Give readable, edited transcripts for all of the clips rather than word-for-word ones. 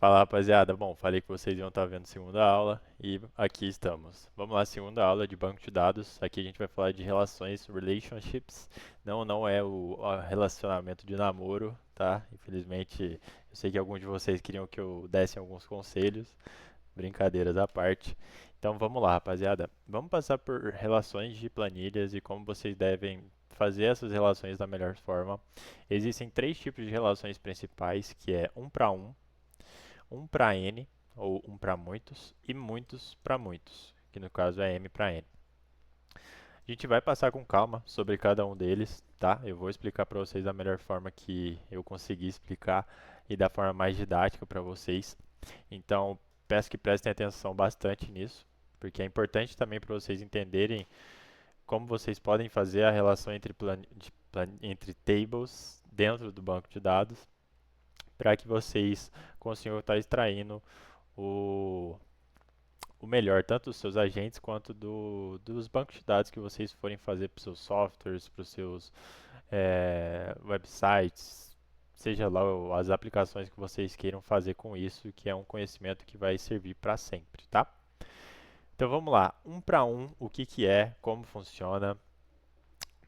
Fala, rapaziada. Bom, falei que vocês iam estar vendo segunda aula e aqui estamos. Vamos lá, segunda aula de banco de dados. Aqui a gente vai falar de relações, relationships. Não é o relacionamento de namoro, tá? Infelizmente, eu sei que alguns de vocês queriam que eu desse alguns conselhos, brincadeiras à parte. Então vamos lá, rapaziada. Vamos passar por relações de planilhas e como vocês devem fazer essas relações da melhor forma. Existem três tipos de relações principais, que é um para N, ou um para muitos, e muitos para muitos, que no caso é M para N. A gente vai passar com calma sobre cada um deles, tá? Eu vou explicar para vocês da melhor forma que eu consegui explicar e da forma mais didática para vocês. Então, peço que prestem atenção bastante nisso, porque é importante também para vocês entenderem como vocês podem fazer a relação entre tables dentro do banco de dados, para que vocês consigam estar extraindo o, o melhor, tanto dos seus agentes quanto dos bancos de dados que vocês forem fazer para os seus softwares, para os seus websites, seja lá as aplicações que vocês queiram fazer com isso, que é um conhecimento que vai servir para sempre, tá? Então vamos lá, um para um, o que que é, como funciona.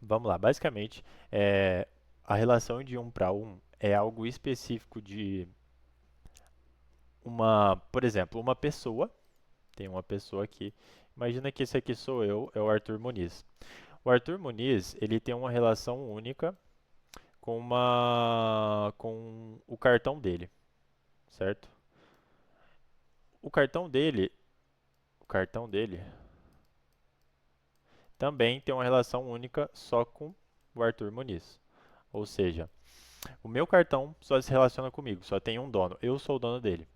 Vamos lá, basicamente, a relação de um para um é algo específico de por exemplo, uma pessoa. Tem uma pessoa aqui. Imagina que esse aqui sou eu, é o Arthur Muniz. O Arthur Muniz, ele tem uma relação única com o cartão dele, certo? O cartão dele, o cartão dele também tem uma relação única só com o Arthur Muniz. Ou seja, o meu cartão só se relaciona comigo, só tem um dono. Eu sou o dono dele.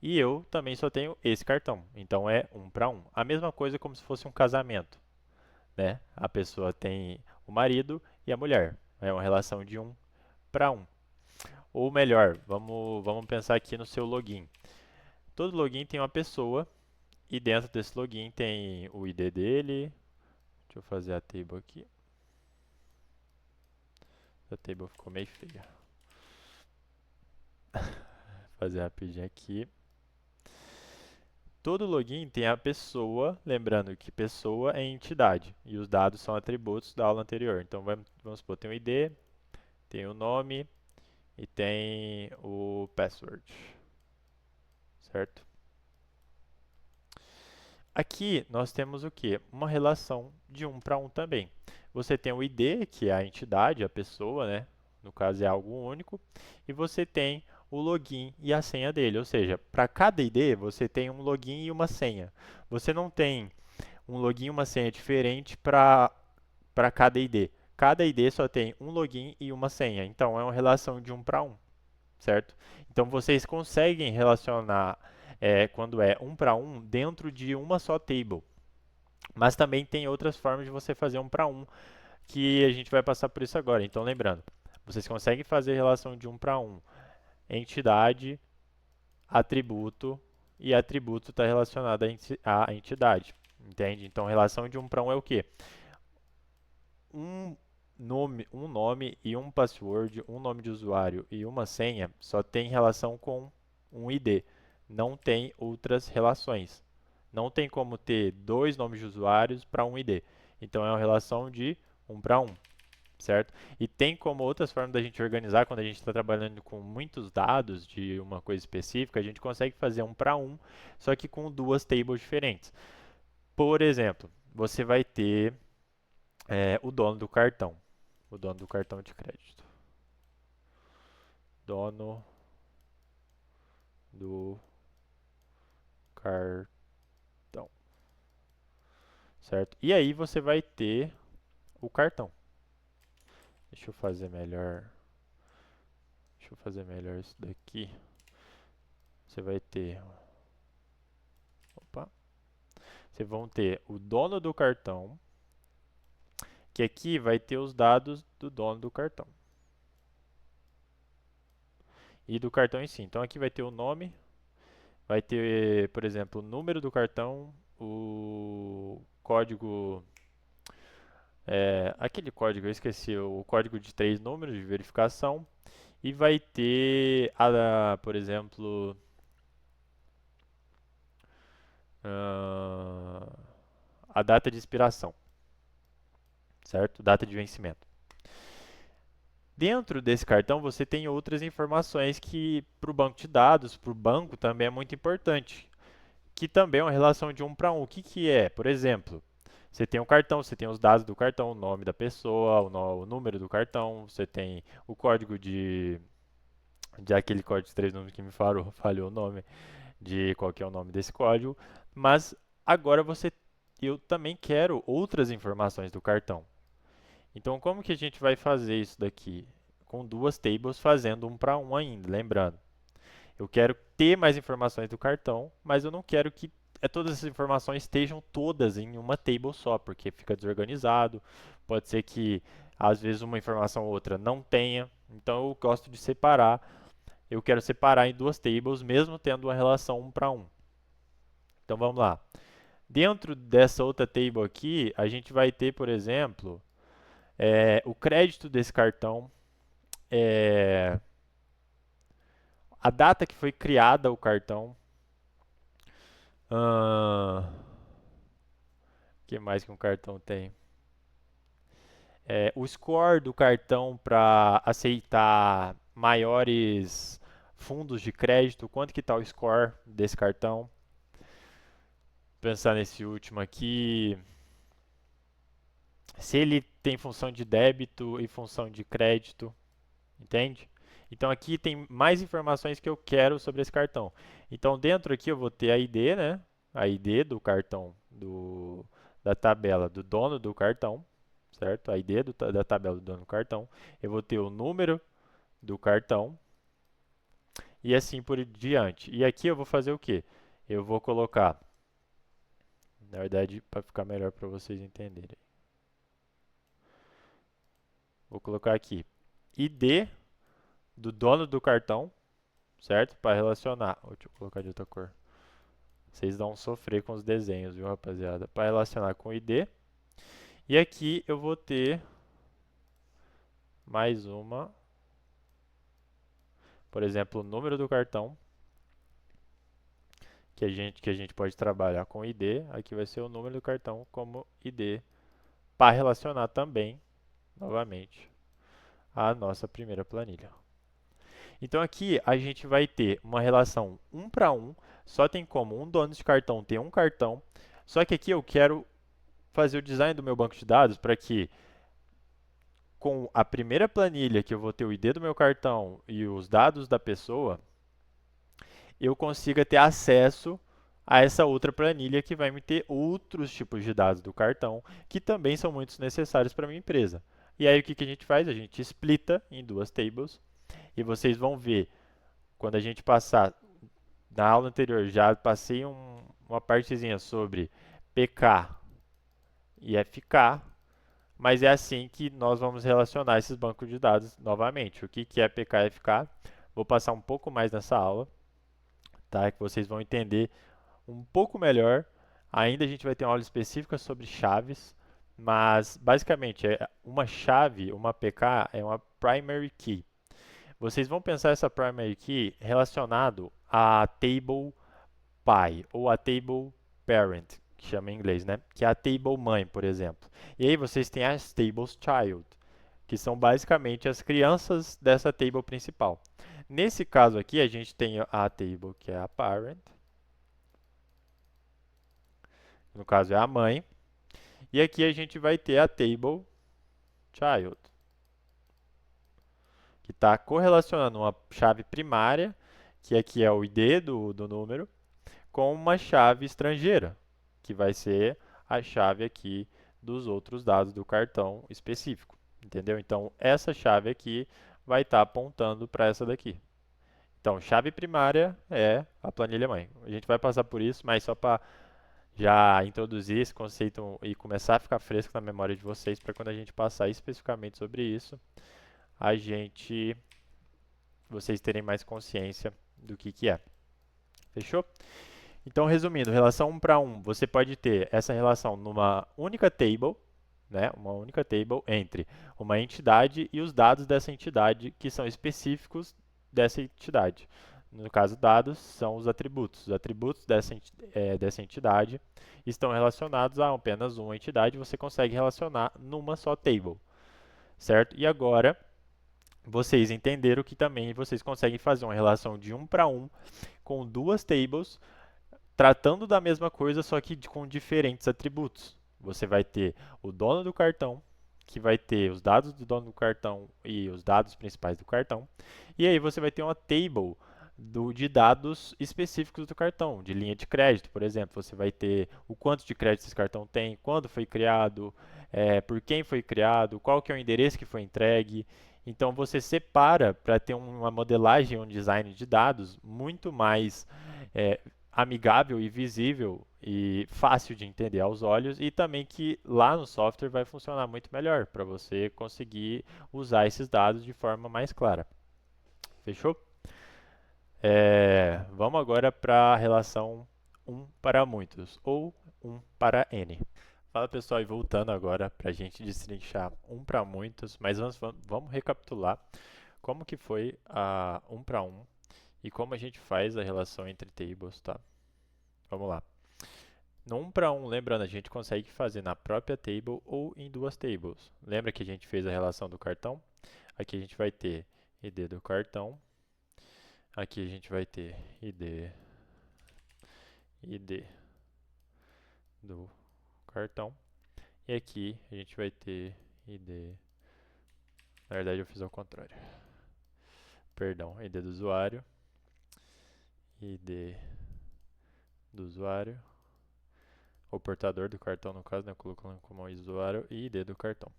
E eu também só tenho esse cartão. Então é um para um. A mesma coisa como se fosse um casamento, né? A pessoa tem o marido e a mulher. É uma relação de um para um. Ou melhor, vamos pensar aqui no seu login. Todo login tem uma pessoa e dentro desse login tem o ID dele. Deixa eu fazer a table aqui. A table ficou meio feia. Vou fazer rapidinho aqui. Todo login tem a pessoa, lembrando que pessoa é entidade e os dados são atributos da aula anterior. Então vamos supor, tem o ID, tem o nome e tem o password, certo? Aqui nós temos o que? Uma relação de um para um também. Você tem o ID, que é a entidade, a pessoa, né? No caso é algo único, e você tem o login e a senha dele, ou seja, para cada ID você tem um login e uma senha. Você não tem um login e uma senha diferente para cada ID. Cada ID só tem um login e uma senha, então é uma relação de um para um, certo? Então vocês conseguem relacionar quando é um para um dentro de uma só table. Mas também tem outras formas de você fazer um para um, que a gente vai passar por isso agora. Então lembrando, vocês conseguem fazer relação de um para um, entidade, atributo, e atributo está relacionado à entidade. Entende? Então relação de um para um é o quê? Um um nome e um password, um nome de usuário e uma senha só tem relação com um ID. Não tem outras relações. Não tem como ter dois nomes de usuários para um ID. Então é uma relação de um para um, certo? E tem como outras formas da gente organizar quando a gente está trabalhando com muitos dados de uma coisa específica, a gente consegue fazer um para um, só que com duas tables diferentes. Por exemplo, você vai ter o dono do cartão. O dono do cartão de crédito. Dono do cartão, certo? E aí você vai ter o cartão. Deixa eu fazer melhor. Deixa eu fazer melhor isso daqui. Você vai ter, opa, vocês vão ter o dono do cartão, que aqui vai ter os dados do dono do cartão e do cartão em si. Então aqui vai ter o nome, vai ter, por exemplo, o número do cartão, o código. Aquele código, eu esqueci, o código de três números de verificação. E vai ter, por exemplo, ah, a data de expiração, certo? Data de vencimento. Dentro desse cartão você tem outras informações que para o banco de dados, para o banco também é muito importante, que também é uma relação de um para um. O que que é? Por exemplo, você tem um cartão, você tem os dados do cartão, o nome da pessoa, o número do cartão, você tem o código de aquele código de três números que me falhou o nome, de qual que é o nome desse código, mas agora eu também quero outras informações do cartão. Então, como que a gente vai fazer isso daqui? Com duas tables fazendo um para um ainda, lembrando. Eu quero ter mais informações do cartão, mas eu não quero que todas essas informações estejam todas em uma table só, porque fica desorganizado. Pode ser que às vezes uma informação ou outra não tenha. Então eu gosto de separar. Eu quero separar em duas tables, mesmo tendo uma relação um para um. Então vamos lá. Dentro dessa outra table aqui, a gente vai ter, por exemplo, o crédito desse cartão, é, a data que foi criada o cartão, o que mais que um cartão tem? O score do cartão para aceitar maiores fundos de crédito, quanto que está o score desse cartão? Pensar nesse último aqui, se ele tem função de débito e função de crédito, entende? Então aqui tem mais informações que eu quero sobre esse cartão. Então dentro aqui eu vou ter a ID, né? A ID do cartão da tabela do dono do cartão, certo? A ID da tabela do dono do cartão. Eu vou ter o número do cartão e assim por diante. E aqui eu vou fazer o quê? Eu vou colocar, na verdade, para ficar melhor para vocês entenderem. Vou colocar aqui ID do dono do cartão, certo? Para relacionar. Deixa eu colocar de outra cor. Vocês vão sofrer com os desenhos, viu, rapaziada? Para relacionar com o ID. E aqui eu vou ter mais uma, por exemplo, o número do cartão, que a gente pode trabalhar com ID. Aqui vai ser o número do cartão como ID, para relacionar também, novamente, a nossa primeira planilha. Então aqui a gente vai ter uma relação um para um, só tem como um dono de cartão ter um cartão, só que aqui eu quero fazer o design do meu banco de dados para que com a primeira planilha que eu vou ter o ID do meu cartão e os dados da pessoa, eu consiga ter acesso a essa outra planilha que vai me ter outros tipos de dados do cartão que também são muito necessários para a minha empresa. E aí o que, que a gente faz? A gente splita em duas tables e vocês vão ver quando a gente passar na aula anterior já passei uma partezinha sobre PK e FK, mas é assim que nós vamos relacionar esses bancos de dados novamente. O que, que é PK e FK? Vou passar um pouco mais nessa aula, tá? Que vocês vão entender um pouco melhor. Ainda a gente vai ter uma aula específica sobre chaves, mas basicamente uma chave, uma PK é uma primary key. Vocês vão pensar essa primary key relacionado à table pai ou a table parent, que chama em inglês, né? Que é a table mãe, por exemplo. E aí vocês têm as tables child, que são basicamente as crianças dessa table principal. Nesse caso aqui, a gente tem a table que é a parent, no caso é a mãe, e aqui a gente vai ter a table child, que está correlacionando uma chave primária, que aqui é o ID do número, com uma chave estrangeira, que vai ser a chave aqui dos outros dados do cartão específico, entendeu? Então, essa chave aqui vai estar apontando para essa daqui. Então, chave primária é a planilha mãe. A gente vai passar por isso, mas só para já introduzir esse conceito e começar a ficar fresco na memória de vocês, para quando a gente passar especificamente sobre isso, vocês terem mais consciência do que é. Fechou? Então, resumindo, relação 1 para 1, você pode ter essa relação numa única table, né, uma única table entre uma entidade e os dados dessa entidade que são específicos dessa entidade. no caso dados, são os atributos. Os atributos dessa entidade estão relacionados a apenas uma entidade, você consegue relacionar numa só table, certo? E agora, vocês entenderam que também vocês conseguem fazer uma relação de 1 para 1 com duas tables, tratando da mesma coisa, só que com diferentes atributos. Você vai ter o dono do cartão, que vai ter os dados do dono do cartão e os dados principais do cartão. E aí você vai ter uma table de dados específicos do cartão, de linha de crédito, por exemplo. Você vai ter o quanto de crédito esse cartão tem, quando foi criado, por quem foi criado, qual que é o endereço que foi entregue. Então você separa para ter uma modelagem, um design de dados muito mais amigável e visível e fácil de entender aos olhos, e também que lá no software vai funcionar muito melhor para você conseguir usar esses dados de forma mais clara. Fechou? Vamos agora para a relação 1 para muitos, ou 1 para n. Fala pessoal, e voltando agora para a gente destrinchar 1 para muitos, mas vamos recapitular como que foi a 1 para 1 e como a gente faz a relação entre tables, tá? Vamos lá. No 1 para 1, lembrando, a gente consegue fazer na própria table ou em duas tables. Lembra que a gente fez a relação do cartão? Aqui a gente vai ter ID do cartão. Aqui a gente vai ter ID do cartão. E aqui a gente vai ter ID. Na verdade, eu fiz ao contrário. Perdão, ID do usuário. ID do usuário. O portador do cartão, no caso, né, colocando como usuário, e ID do cartão.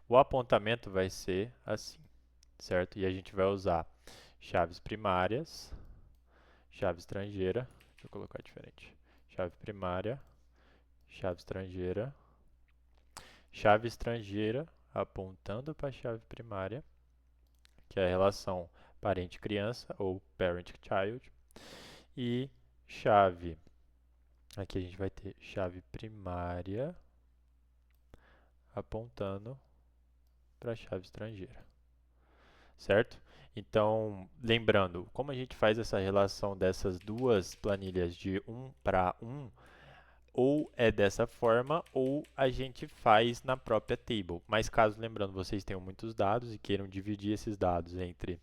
O apontamento vai ser assim, certo? E a gente vai usar chaves primárias, chave estrangeira, deixa eu colocar diferente, chave primária, chave estrangeira apontando para a chave primária, que é a relação parente-criança ou parent-child, e chave, aqui a gente vai ter chave primária apontando para a chave estrangeira, certo? Então, lembrando, como a gente faz essa relação dessas duas planilhas de 1 para 1, ou é dessa forma, ou a gente faz na própria table. Mas caso, lembrando, vocês tenham muitos dados e queiram dividir esses dados entre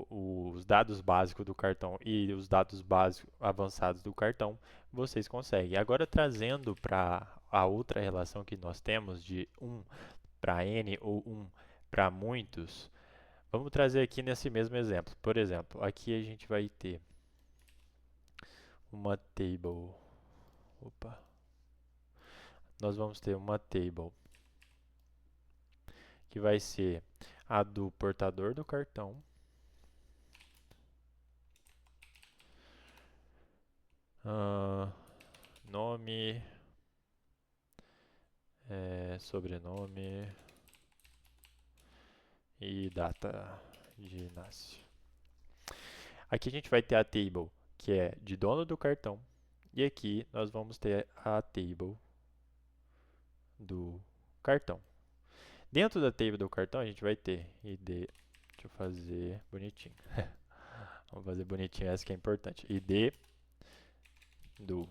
os dados básicos do cartão e os dados básicos avançados do cartão, vocês conseguem. Agora, trazendo para a outra relação que nós temos de 1 para n ou 1 para muitos, vamos trazer aqui nesse mesmo exemplo. Por exemplo, aqui a gente vai ter uma table. Opa. Nós vamos ter uma table que vai ser a do portador do cartão, nome, sobrenome e data de nascimento. Aqui a gente vai ter a table que é de dono do cartão, e aqui nós vamos ter a table do cartão. Dentro da table do cartão a gente vai ter ID, deixa eu fazer bonitinho. Vamos fazer bonitinho, essa que é importante. ID do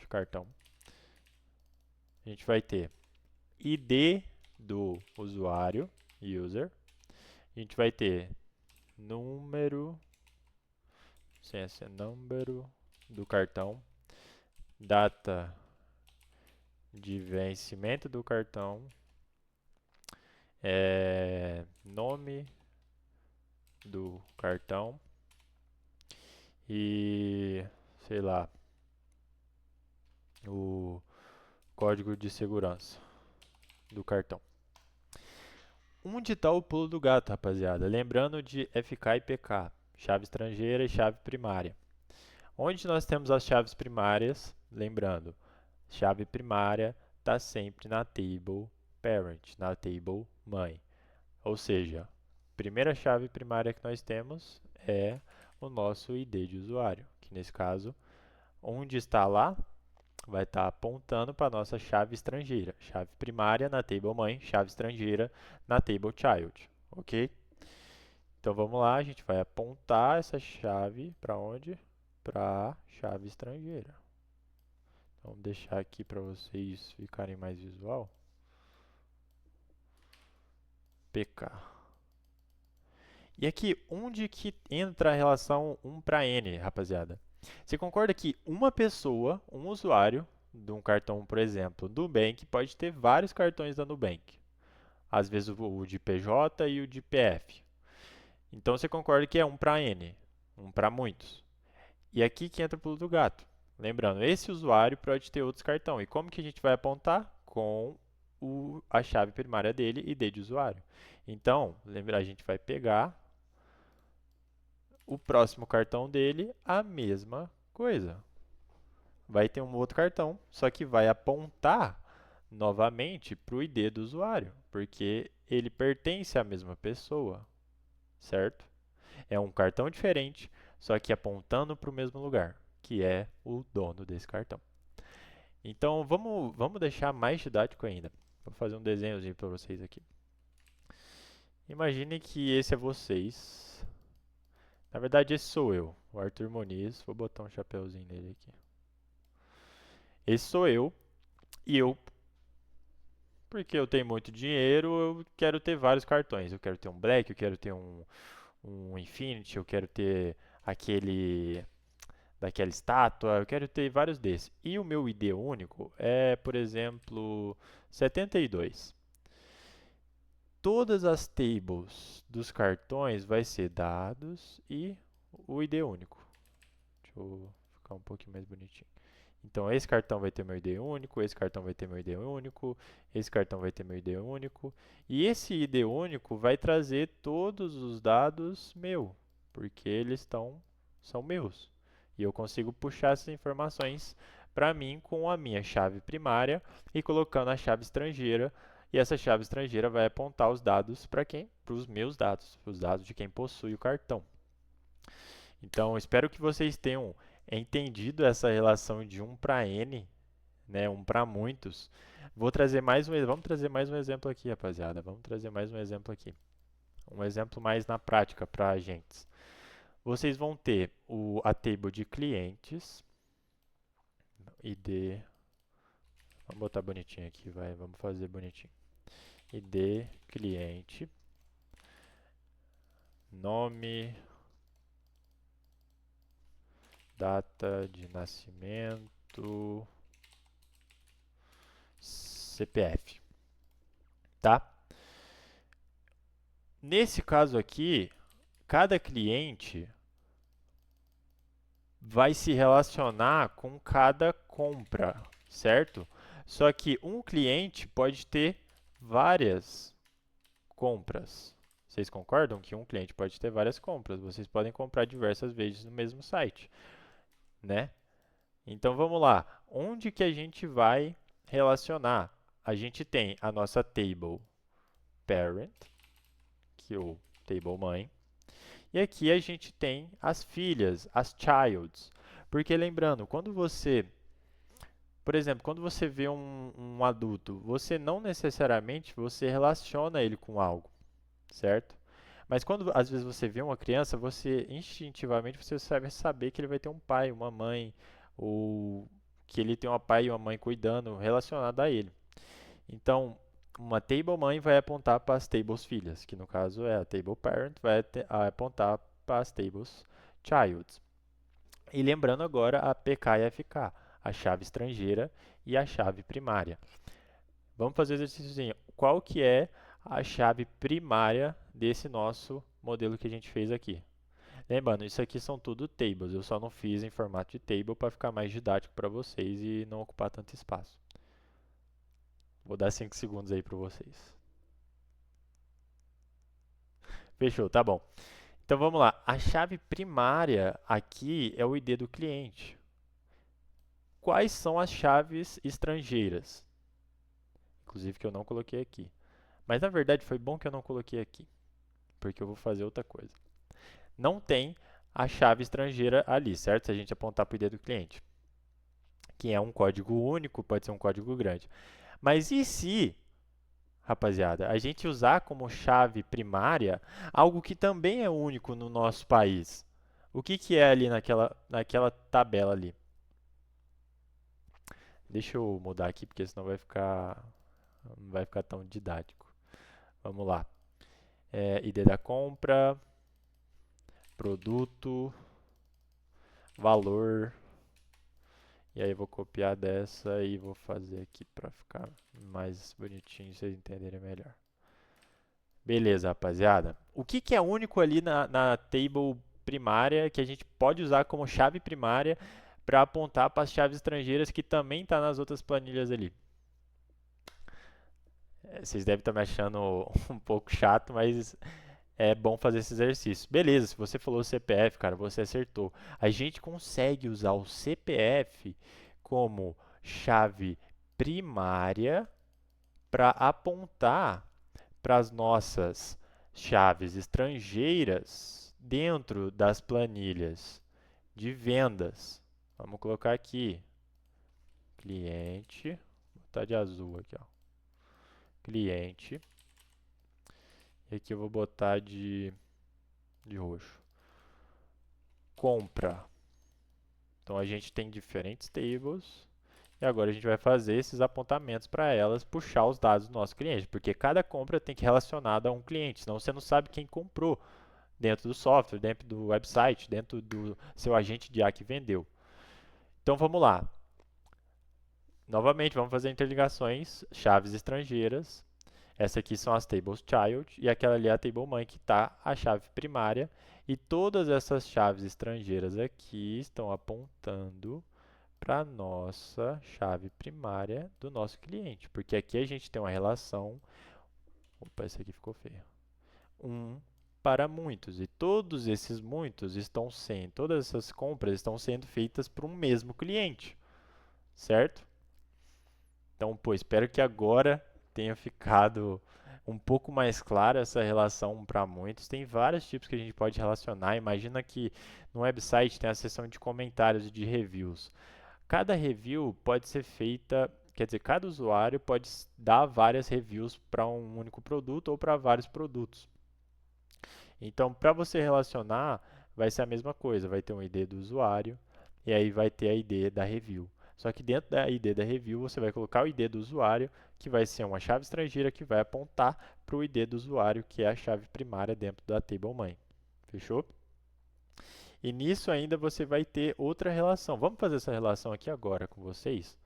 cartão. A gente vai ter ID do usuário, user. A gente vai ter número do cartão, data de vencimento do cartão, nome do cartão e, sei lá, o código de segurança do cartão. Onde está o pulo do gato, rapaziada? Lembrando de FK e PK, chave estrangeira e chave primária. Onde nós temos as chaves primárias, lembrando, chave primária está sempre na table parent, na table mãe. Ou seja, a primeira chave primária que nós temos é o nosso ID de usuário, que nesse caso, onde está lá, vai estar apontando para a nossa chave estrangeira. Chave primária na table mãe, chave estrangeira na table child, ok? Então vamos lá, a gente vai apontar essa chave para onde? Para a chave estrangeira. Vamos deixar aqui para vocês ficarem mais visual. PK. E aqui, onde que entra a relação 1 para n, rapaziada? Você concorda que uma pessoa, um usuário de um cartão, por exemplo, Nubank, pode ter vários cartões da Nubank. Às vezes o de PJ e o de PF. Então você concorda que é 1 para n, 1 para muitos. E aqui que entra o pulo do gato. Lembrando, esse usuário pode ter outros cartões. E como que a gente vai apontar? Com a chave primária dele, ID de usuário. Então, lembra, a gente vai pegar o próximo cartão dele, a mesma coisa. Vai ter um outro cartão, só que vai apontar novamente para o ID do usuário, porque ele pertence à mesma pessoa, certo? É um cartão diferente, só que apontando para o mesmo lugar, que é o dono desse cartão. Então, vamos deixar mais didático ainda. Vou fazer um desenhozinho para vocês aqui. Imagine que esse é vocês. Na verdade, esse sou eu, o Arthur Moniz. Vou botar um chapéuzinho nele aqui. Esse sou eu, e eu, porque eu tenho muito dinheiro, eu quero ter vários cartões. Eu quero ter um Black, eu quero ter um Infinity, eu quero ter aquele daquela estátua, eu quero ter vários desses. E o meu ID único é, por exemplo, 72. Todas as tables dos cartões vai ser dados e o ID único. Deixa eu ficar um pouquinho mais bonitinho. Então, esse cartão vai ter meu ID único, esse cartão vai ter meu ID único, esse cartão vai ter meu ID único. E esse ID único vai trazer todos os dados meu, porque eles são meus. E eu consigo puxar essas informações para mim com a minha chave primária e colocando a chave estrangeira. E essa chave estrangeira vai apontar os dados para quem? Para os meus dados, para os dados de quem possui o cartão. Então, espero que vocês tenham entendido essa relação de 1 para n, né, 1 para muitos. Vamos trazer mais um exemplo aqui, rapaziada. Vamos trazer mais um exemplo aqui. Um exemplo mais na prática para agentes. Vocês vão ter a table de clientes, ID, vamos botar bonitinho aqui, vamos fazer bonitinho. ID cliente, nome, data de nascimento, CPF, tá? Nesse caso aqui, cada cliente vai se relacionar com cada compra, certo? Só que um cliente pode ter várias compras. Vocês concordam que um cliente pode ter várias compras? Vocês podem comprar diversas vezes no mesmo site, né? Então vamos lá. Onde que a gente vai relacionar? A gente tem a nossa table parent, que é o table mãe. E aqui a gente tem as filhas, as childs. Porque lembrando, por exemplo, quando você vê um adulto, você não necessariamente você relaciona ele com algo, certo? Mas quando às vezes você vê uma criança, você instintivamente você sabe saber que ele vai ter um pai, uma mãe, ou que ele tem um pai e uma mãe cuidando relacionado a ele. Então, uma table mãe vai apontar para as tables filhas, que no caso é a table parent, vai apontar para as tables child. E lembrando agora a PK e a FK, a chave estrangeira e a chave primária. Vamos fazer o exercíciozinho. Qual que é a chave primária desse nosso modelo que a gente fez aqui? Lembrando, isso aqui são tudo tables, eu só não fiz em formato de table para ficar mais didático para vocês e não ocupar tanto espaço. Vou dar 5 segundos aí para vocês. Fechou, tá bom. Então vamos lá. A chave primária aqui é o ID do cliente. Quais são as chaves estrangeiras? Inclusive que eu não coloquei aqui. Mas na verdade foi bom que eu não coloquei aqui, porque eu vou fazer outra coisa. Não tem a chave estrangeira ali, certo? Se a gente apontar para o ID do cliente, que é um código único, pode ser um código grande. Mas e se rapaziada, a gente usar como chave primária algo que também é único no nosso país. O que que é ali naquela tabela ali? Deixa eu mudar aqui porque senão não vai ficar tão didático. Vamos lá. ID da compra, produto, valor. E aí eu vou copiar dessa e vou fazer aqui para ficar mais bonitinho, vocês entenderem melhor. Beleza, rapaziada. O que que é único ali na table primária que a gente pode usar como chave primária para apontar para as chaves estrangeiras que também está nas outras planilhas ali? Vocês devem estar me achando um pouco chato, mas é bom fazer esse exercício. Beleza, se você falou CPF, cara, você acertou. A gente consegue usar o CPF como chave primária para apontar para as nossas chaves estrangeiras dentro das planilhas de vendas. Vamos colocar aqui cliente, vou botar de azul aqui, ó. Cliente. E aqui eu vou botar de roxo. Compra. Então a gente tem diferentes tables e agora a gente vai fazer esses apontamentos para elas puxar os dados do nosso cliente, porque cada compra tem que ir relacionada a um cliente, senão você não sabe quem comprou dentro do software, dentro do website, dentro do seu agente de IA que vendeu. Então vamos lá. Novamente, vamos fazer interligações, chaves estrangeiras. Essa aqui são as tables child e aquela ali é a table mãe que está a chave primária. E todas essas chaves estrangeiras aqui estão apontando para a nossa chave primária do nosso cliente, porque aqui a gente tem uma relação, opa, esse aqui ficou feio, um para muitos, e todos esses muitos estão sendo, todas essas compras estão sendo feitas por um mesmo cliente, certo? Então, pô, espero que agora tenha ficado um pouco mais clara essa relação um para muitos. Tem vários tipos que a gente pode relacionar. Imagina que no website tem a seção de comentários e de reviews. Cada review pode ser feita, quer dizer, cada usuário pode dar várias reviews para um único produto ou para vários produtos. Então, para você relacionar, vai ser a mesma coisa, vai ter um ID do usuário e aí vai ter a ID da review. Só que dentro da ID da review, você vai colocar o ID do usuário, que vai ser uma chave estrangeira que vai apontar para o ID do usuário, que é a chave primária dentro da table mãe. Fechou? E nisso ainda você vai ter outra relação. Vamos fazer essa relação aqui agora com vocês,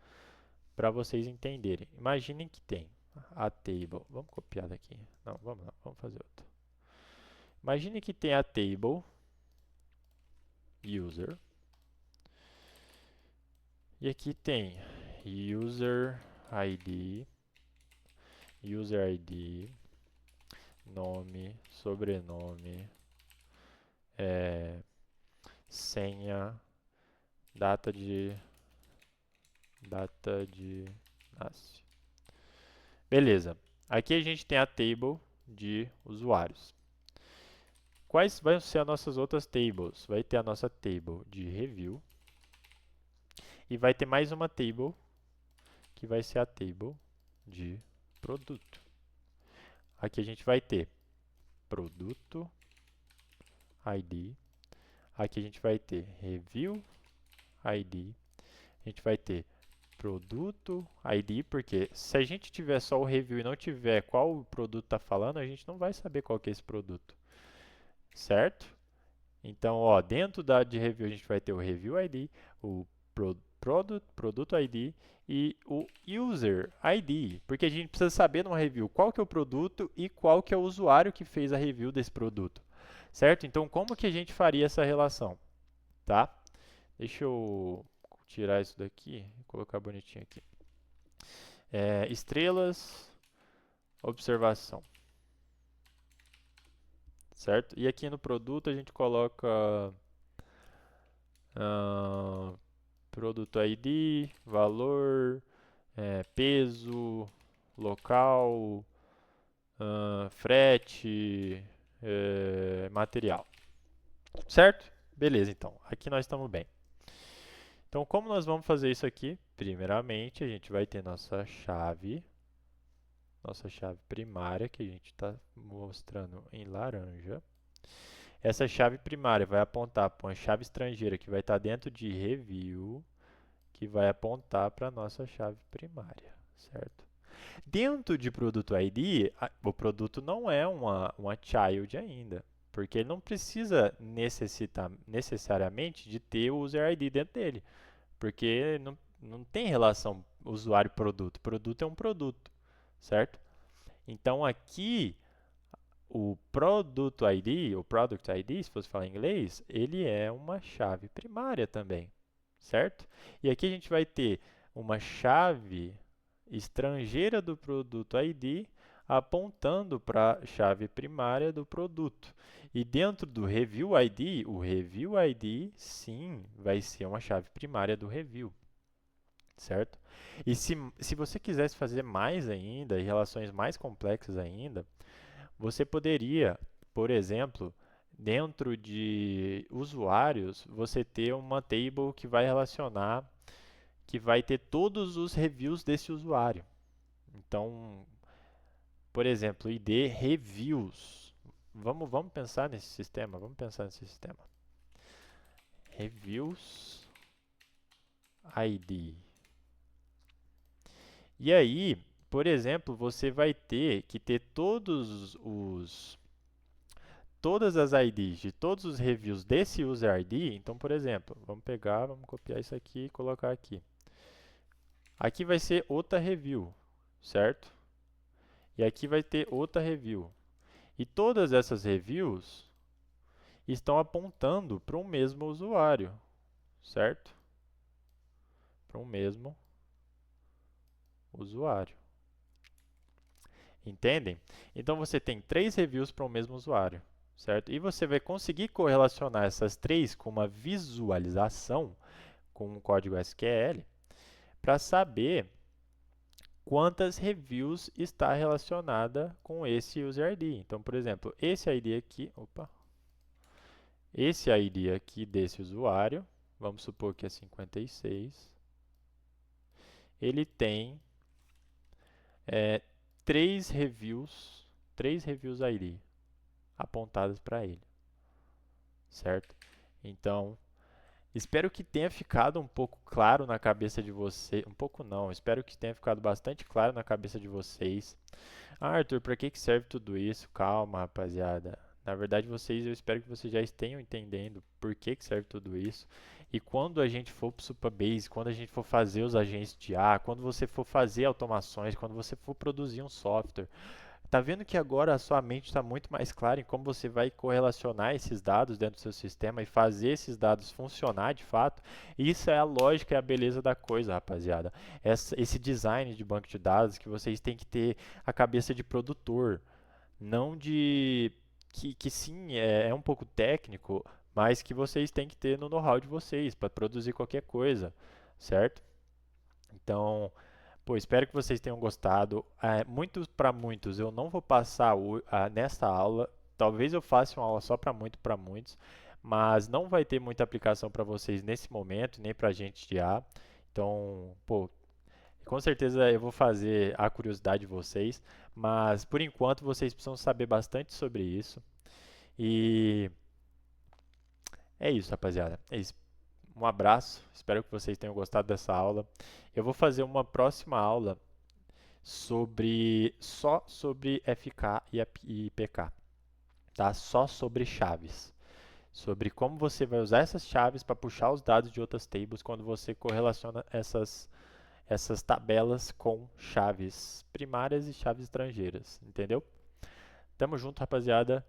para vocês entenderem. Imaginem que tem a table. Vamos copiar daqui. Não, vamos lá, vamos fazer outra. Imagine que tem a table user. E aqui tem user ID, nome, sobrenome, senha, data de nasce. Beleza. Aqui a gente tem a table de usuários. Quais vão ser as nossas outras tables? Vai ter a nossa table de review e vai ter mais uma table que vai ser a table de produto. Aqui a gente vai ter produto ID, aqui a gente vai ter review ID, a gente vai ter produto ID, porque se a gente tiver só o review e não tiver qual o produto está falando, a gente não vai saber qual que é esse produto, certo? Então, ó, dentro de review a gente vai ter o review ID, o produto ID e o user ID, porque a gente precisa saber numa review qual que é o produto e qual que é o usuário que fez a review desse produto, certo? Então, como que a gente faria essa relação, tá? Deixa eu tirar isso daqui e colocar bonitinho aqui. Estrelas, observação, certo? E aqui no produto a gente coloca produto ID, valor, peso, local, frete, material. Certo? Beleza, então. Aqui nós estamos bem. Então, como nós vamos fazer isso aqui? Primeiramente, a gente vai ter nossa chave nossa chave primária, que a gente está mostrando em laranja. Essa chave primária vai apontar para uma chave estrangeira que vai estar dentro de review, que vai apontar para a nossa chave primária, certo? Dentro de produto ID, o produto não é uma child ainda, porque ele não precisa necessariamente de ter o user ID dentro dele, porque não tem relação usuário-produto. Produto é um produto, certo? Então aqui o produto ID, o product ID, se fosse falar em inglês, ele é uma chave primária também, certo? E aqui a gente vai ter uma chave estrangeira do produto ID apontando para a chave primária do produto. E dentro do review ID, o review ID sim vai ser uma chave primária do review, certo? E se você quisesse fazer mais ainda, e relações mais complexas ainda, você poderia, por exemplo, dentro de usuários, você ter uma table que vai relacionar, que vai ter todos os reviews desse usuário. Então, por exemplo, ID reviews. Vamos pensar nesse sistema. Vamos pensar nesse sistema. Reviews ID. E aí, por exemplo, você vai ter que ter todas as IDs de todos os reviews desse user ID. Então, por exemplo, vamos copiar isso aqui e colocar aqui. Aqui vai ser outra review, certo? E aqui vai ter outra review. E todas essas reviews estão apontando para o mesmo usuário, certo? Para o mesmo usuário. Entendem? Então você tem 3 reviews para o mesmo usuário, certo? E você vai conseguir correlacionar essas 3 com uma visualização com um código SQL para saber quantas reviews está relacionada com esse user ID. Então, por exemplo, esse ID aqui desse usuário, vamos supor que é 56, ele tem 3 reviews ID apontadas para ele, certo? Então, espero que tenha ficado um pouco claro na cabeça de vocês, um pouco não, espero que tenha ficado bastante claro na cabeça de vocês. Ah, Arthur, para que serve tudo isso? Calma, rapaziada. Na verdade, eu espero que vocês já estejam entendendo por que serve tudo isso. E quando a gente for para o Supabase, quando a gente for fazer os agentes de IA, quando você for fazer automações, quando você for produzir um software, tá vendo que agora a sua mente está muito mais clara em como você vai correlacionar esses dados dentro do seu sistema e fazer esses dados funcionar de fato? Isso é a lógica e a beleza da coisa, rapaziada. Esse design de banco de dados que vocês têm que ter a cabeça de produtor, não de que sim, é um pouco técnico, mas que vocês têm que ter no know-how de vocês para produzir qualquer coisa, certo? Então, pô, espero que vocês tenham gostado. Muitos para muitos, eu não vou passar nesta aula. Talvez eu faça uma aula só para muitos, mas não vai ter muita aplicação para vocês nesse momento, nem para a gente de A. Então, pô, com certeza eu vou fazer a curiosidade de vocês, mas por enquanto vocês precisam saber bastante sobre isso. E é isso, rapaziada. É isso. Um abraço, espero que vocês tenham gostado dessa aula. Eu vou fazer uma próxima aula só sobre FK e PK, tá? Só sobre chaves, sobre como você vai usar essas chaves para puxar os dados de outras tables quando você correlaciona essas tabelas com chaves primárias e chaves estrangeiras, entendeu? Tamo junto, rapaziada.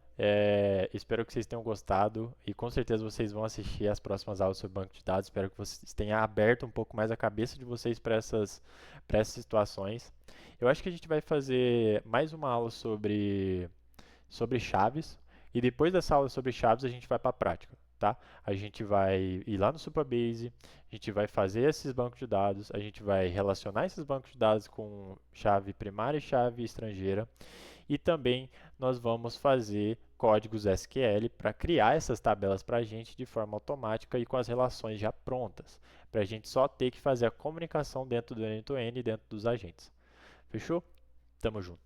Espero que vocês tenham gostado e com certeza vocês vão assistir as próximas aulas sobre banco de dados. Espero que vocês tenham aberto um pouco mais a cabeça de vocês para essas situações. Eu acho que a gente vai fazer mais uma aula sobre chaves e depois dessa aula sobre chaves a gente vai para a prática, tá? A gente vai ir lá no Supabase, a gente vai fazer esses bancos de dados, a gente vai relacionar esses bancos de dados com chave primária e chave estrangeira. E também nós vamos fazer códigos SQL para criar essas tabelas para a gente de forma automática e com as relações já prontas, para a gente só ter que fazer a comunicação dentro do end-to-end e dentro dos agentes. Fechou? Tamo junto.